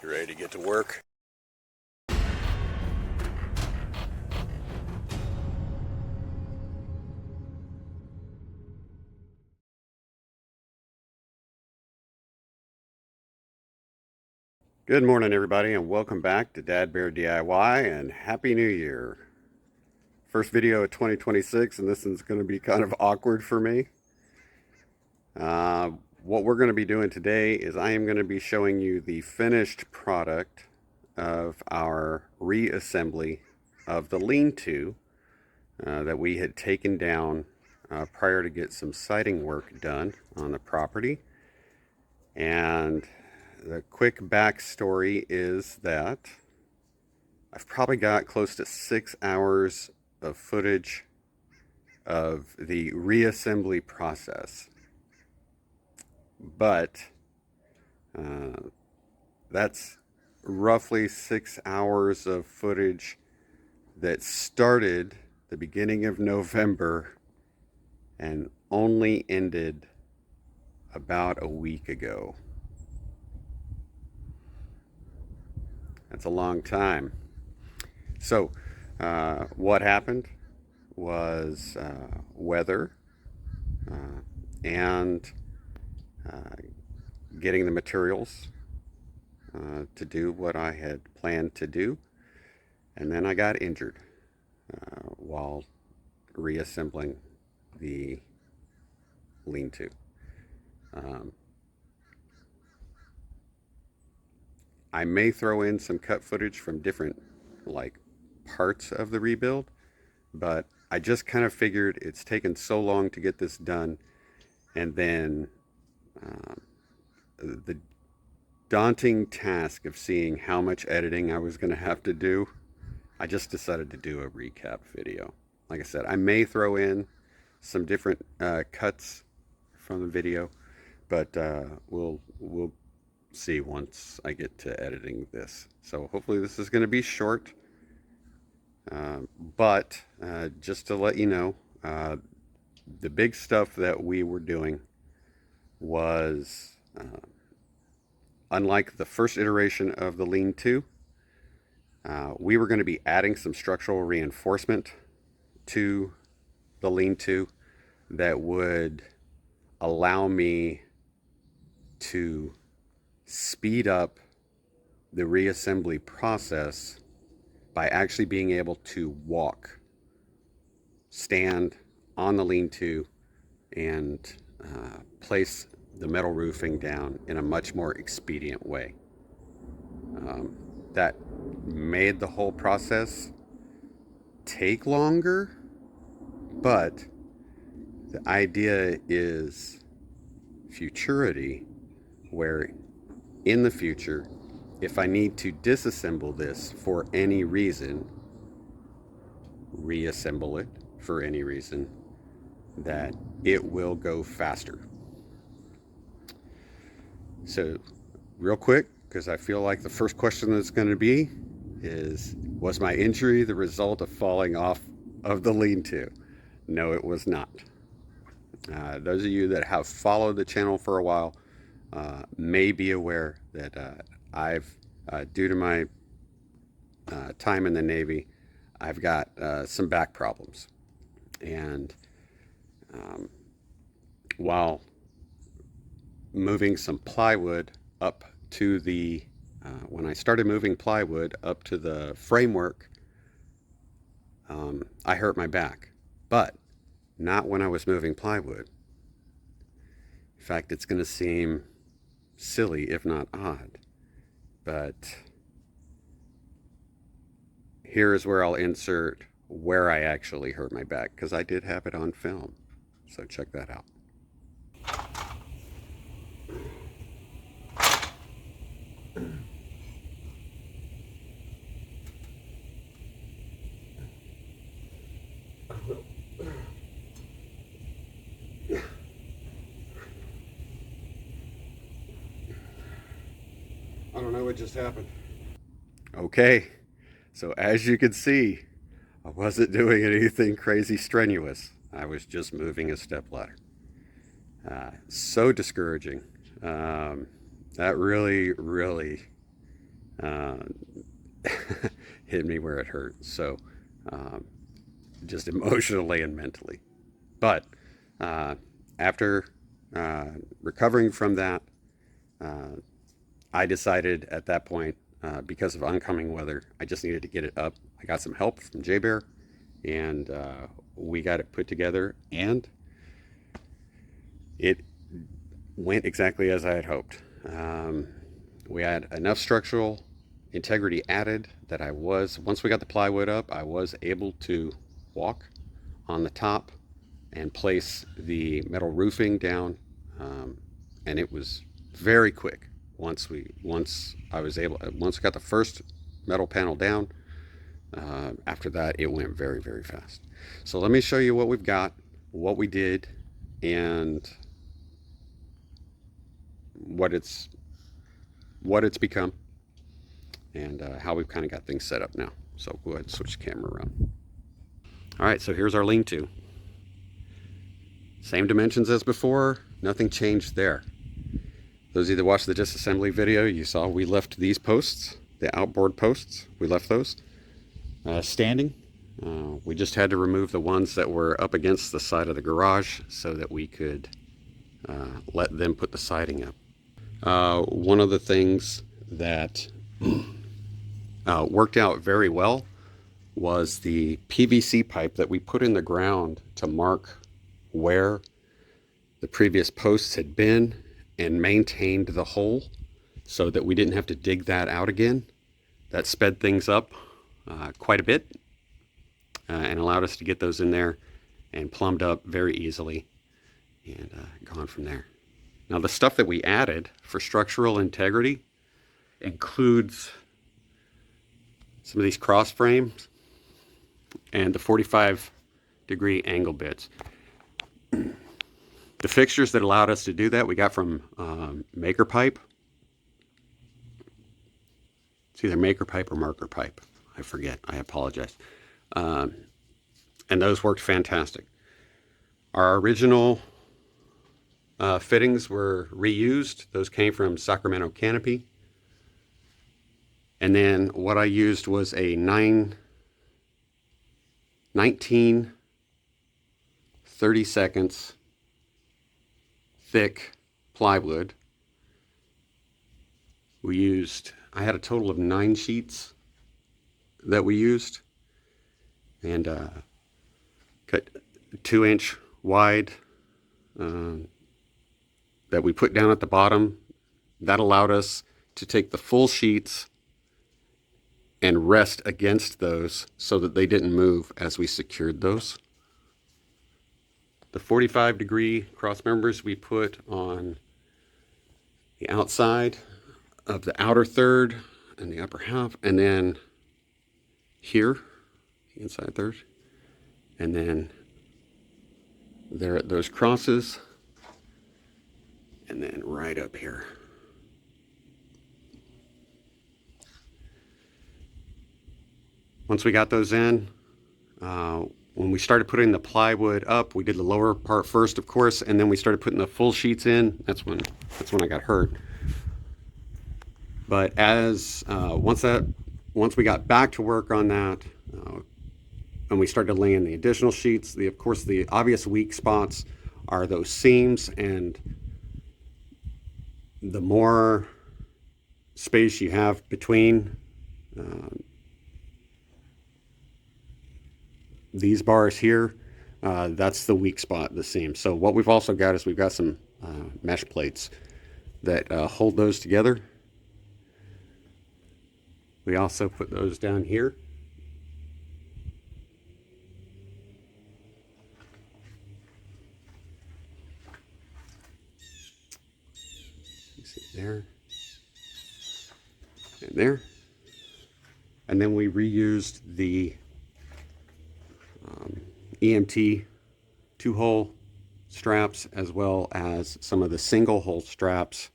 You ready to get to work? Good morning, everybody, and welcome back to Dad Bear DIY, and Happy New Year. First video of 2026, and this one's going to be kind of awkward for me. What we're going to be doing today is I am going to be showing you the finished product of our reassembly of the lean-to that we had taken down prior to get some siding work done on the property. And the quick backstory is that I've probably got close to 6 hours of footage of the reassembly process. But that's roughly 6 hours of footage that started the beginning of November and only ended about a week ago. That's a long time. So what happened was weather and getting the materials to do what I had planned to do, and then I got injured while reassembling the lean-to. I may throw in some cut footage from different parts of the rebuild, but I just kind of figured it's taken so long to get this done, and then the daunting task of seeing how much editing I was going to have to do, I just decided to do a recap video. Like I said, I may throw in some different cuts from the video, but we'll see once I get to editing this. So hopefully this is going to be short, but just to let you know, the big stuff that we were doing was unlike the first iteration of the lean-to, we were going to be adding some structural reinforcement to the lean-to that would allow me to speed up the reassembly process by actually being able to stand on the lean-to and place the metal roofing down in a much more expedient way. That made the whole process take longer, but the idea is futurity, where in the future, if I need to disassemble this for any reason, reassemble it for any reason, that it will go faster. So real quick, because I feel like the first question that's going to be is, was my injury the result of falling off of the lean-to? No, it was not. Those of you that have followed the channel for a while may be aware that I've, due to my time in the Navy, I've got some back problems. And while moving some plywood up to the, when I started moving plywood up to the framework, I hurt my back, but not when I was moving plywood. In fact, it's going to seem silly, if not odd, but here's where I'll insert where I actually hurt my back, because I did have it on film. So check that out. I don't know what just happened. Okay, so as you can see, I wasn't doing anything crazy strenuous. I was just moving a stepladder. So discouraging. That really uh, hit me where it hurt. So um, just emotionally and mentally. But after recovering from that, uh, I decided at that point, because of oncoming weather, I just needed to get it up. I got some help from J-Bear, and we got it put together, and it went exactly as I had hoped. We had enough structural integrity added that once we got the plywood up, I was able to walk on the top and place the metal roofing down, and it was very quick. Once I got the first metal panel down, after that it went very, very fast. So let me show you what we've got, what we did, and what it's become, and how we've kind of got things set up now. So go ahead and switch the camera around. All right, so here's our lean-to. Same dimensions as before, nothing changed there. Those of you that watched the disassembly video, you saw we left these posts, the outboard posts, we left those standing. We just had to remove the ones that were up against the side of the garage so that we could let them put the siding up. One of the things that worked out very well was the PVC pipe that we put in the ground to mark where the previous posts had been and maintained the hole so that we didn't have to dig that out again. That sped things up quite a bit and allowed us to get those in there and plumbed up very easily, and gone from there. Now the stuff that we added for structural integrity includes some of these cross frames and the 45-degree angle bits. The fixtures that allowed us to do that we got from Maker Pipe. It's either Maker Pipe or Marker Pipe. I forget. I apologize. And those worked fantastic. Our original fittings were reused. Those came from Sacramento Canopy. And then what I used was a 19 30-seconds thick plywood. I had a total of 9 sheets that we used, and cut 2-inch wide that we put down at the bottom. That allowed us to take the full sheets and rest against those so that they didn't move as we secured those. The 45-degree cross members we put on the outside of the outer third and the upper half, and then here, the inside third, and then there at those crosses, and then right up here. Once we got those in, when we started putting the plywood up, we did the lower part first, of course, and then we started putting the full sheets in. That's when I got hurt. But once we got back to work on that, and we started laying the additional sheets, of course the obvious weak spots are those seams, and the more space you have between these bars here, that's the weak spot, the seam. So what we've also got is we've got some mesh plates that hold those together. We also put those down here. You see there and there. And then we reused the EMT 2-hole straps as well as some of the single-hole straps.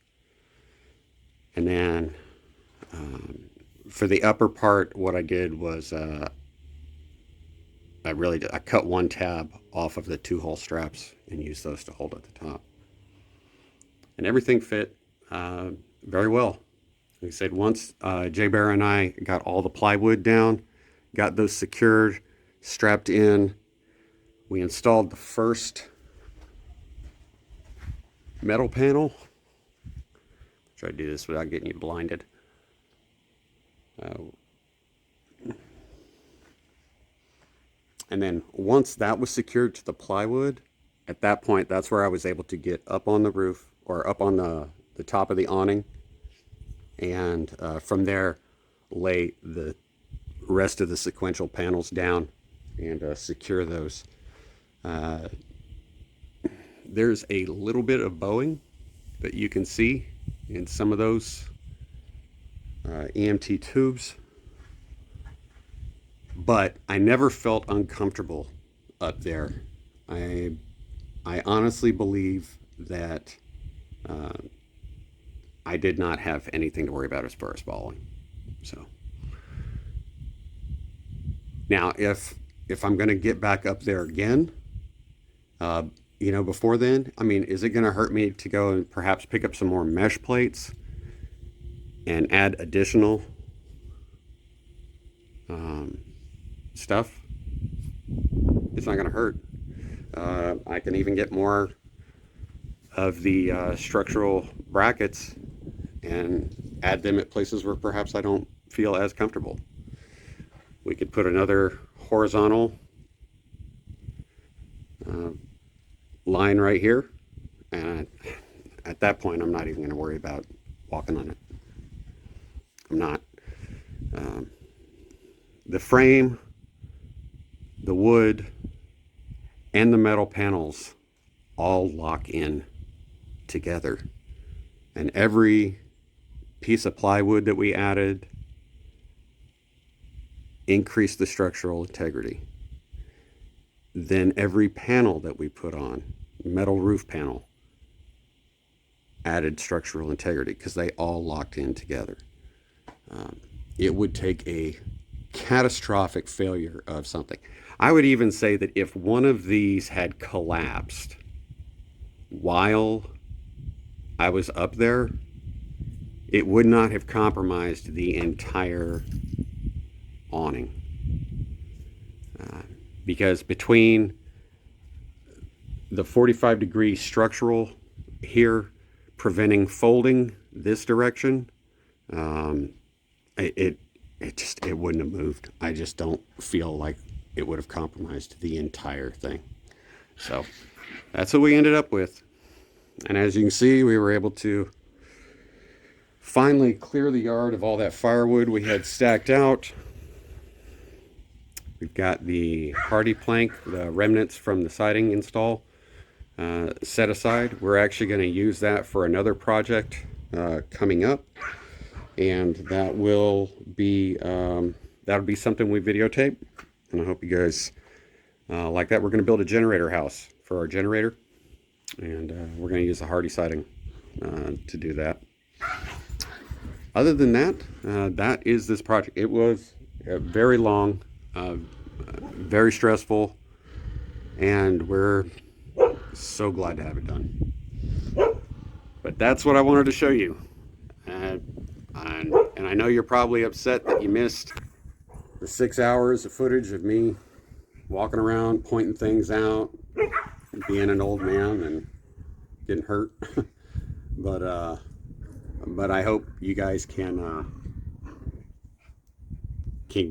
And then for the upper part, what I did was I cut one tab off of the 2-hole straps and used those to hold at the top. And everything fit very well. Like I said, once Jay Bear and I got all the plywood down, got those secured, strapped in, we installed the first metal panel. Try to do this without getting you blinded. And then once that was secured to the plywood, at that point, that's where I was able to get up on the roof or up on the top of the awning. And from there, lay the rest of the sequential panels down and secure those. There's a little bit of bowing that you can see in some of those EMT tubes, but I never felt uncomfortable up there. I honestly believe that I did not have anything to worry about as far as falling. So now, if I'm going to get back up there again, you know, before then, I mean, is it going to hurt me to go and perhaps pick up some more mesh plates and add additional stuff? It's not going to hurt. I can even get more of the structural brackets and add them at places where perhaps I don't feel as comfortable. We could put another horizontal line right here, and at that point I'm not even going to worry about walking on it. I'm not. The frame, the wood, and the metal panels all lock in together, and every piece of plywood that we added increased the structural integrity. Then every panel that we put on, metal roof panel, added structural integrity because they all locked in together. It would take a catastrophic failure of something. I would even say that if one of these had collapsed while I was up there, it would not have compromised the entire awning. Because between the 45-degree structural here preventing folding this direction, it wouldn't have moved. I just don't feel like it would have compromised the entire thing. So that's what we ended up with. And as you can see, we were able to finally clear the yard of all that firewood we had stacked out. We've got the hardy plank, the remnants from the siding install, set aside. We're actually going to use that for another project coming up, and that will be that'll be something we videotape. And I hope you guys like that. We're going to build a generator house for our generator, and we're going to use the hardy siding to do that. Other than that, that is this project. It was very long, very stressful, and we're so glad to have it done. But that's what I wanted to show you. And I know you're probably upset that you missed the 6 hours of footage of me walking around, pointing things out, being an old man and getting hurt. But I hope you guys can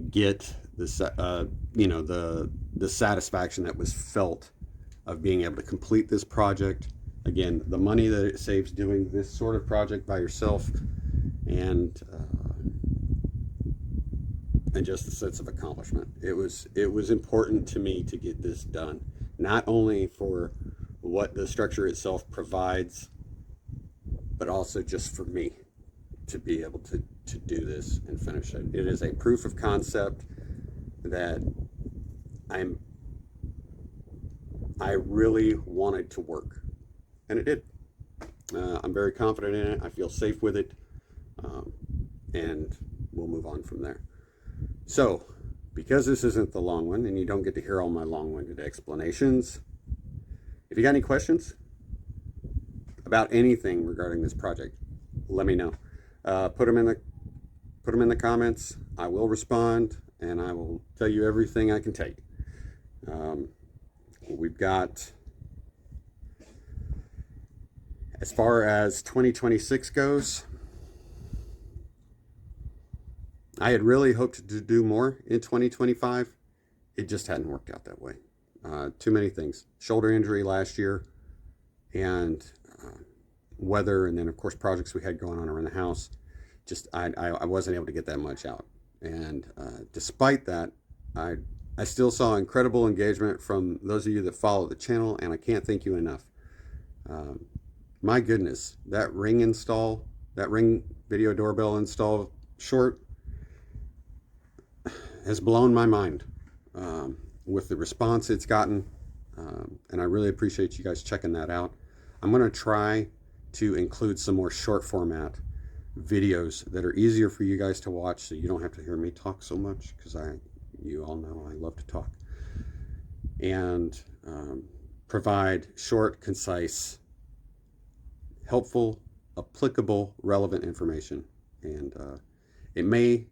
get the you know, the satisfaction that was felt of being able to complete this project. Again, the money that it saves doing this sort of project by yourself, and just the sense of accomplishment. It was important to me to get this done, not only for what the structure itself provides, but also just for me to be able to do this and finish it. It is a proof of concept that I really wanted to work, and it did. I'm very confident in it. I feel safe with it, and we'll move on from there. So, because this isn't the long one, and you don't get to hear all my long-winded explanations, if you got any questions about anything regarding this project, let me know. put them in the comments. I will respond, and I will tell you everything I can tell you. We've got, as far as 2026 goes, I had really hoped to do more in 2025. It just hadn't worked out that way. Too many things. Shoulder injury last year, and weather, and then of course projects we had going on around the house. Just I wasn't able to get that much out. And despite that, I still saw incredible engagement from those of you that follow the channel, and I can't thank you enough. My goodness, that Ring install, that Ring video doorbell install short has blown my mind with the response it's gotten, and I really appreciate you guys checking that out. I'm going to try to include some more short format videos that are easier for you guys to watch, so you don't have to hear me talk so much, because you all know I love to talk, and provide short, concise, helpful, applicable, relevant information. And it may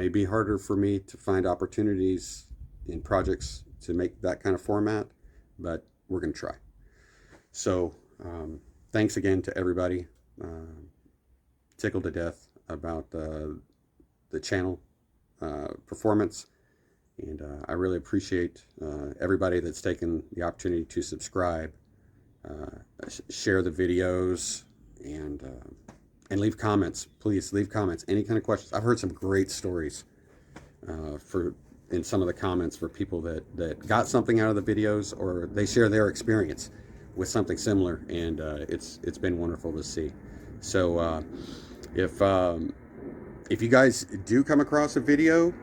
be harder for me to find opportunities in projects to make that kind of format, but we're going to try. So thanks again to everybody. Tickled to death about the channel performance, and I really appreciate everybody that's taken the opportunity to subscribe, share the videos, and leave comments. Please leave comments, any kind of questions. I've heard some great stories in some of the comments for people that got something out of the videos, or they share their experience with something similar, and it's been wonderful to see. So if you guys do come across a video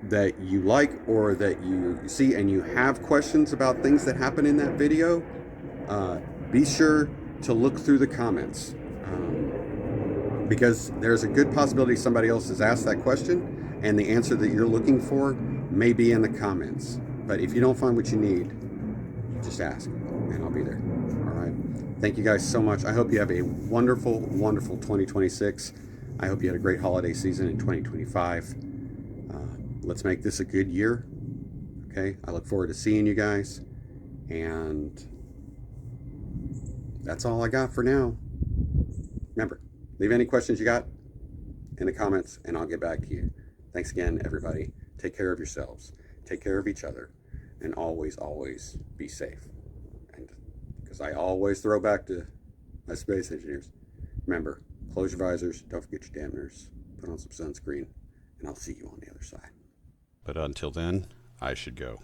that you like, or that you see and you have questions about things that happen in that video, be sure to look through the comments, because there's a good possibility somebody else has asked that question, and the answer that you're looking for may be in the comments. But if you don't find what you need, just ask, and I'll be there. All right. Thank you guys so much. I hope you have a wonderful, wonderful 2026. I hope you had a great holiday season in 2025. Let's make this a good year. Okay. I look forward to seeing you guys. And that's all I got for now. Remember, leave any questions you got in the comments, and I'll get back to you. Thanks again, everybody. Take care of yourselves. Take care of each other. And always, always be safe. And because I always throw back to my space engineers, remember, close your visors, don't forget your dampeners, put on some sunscreen, and I'll see you on the other side. But until then, I should go.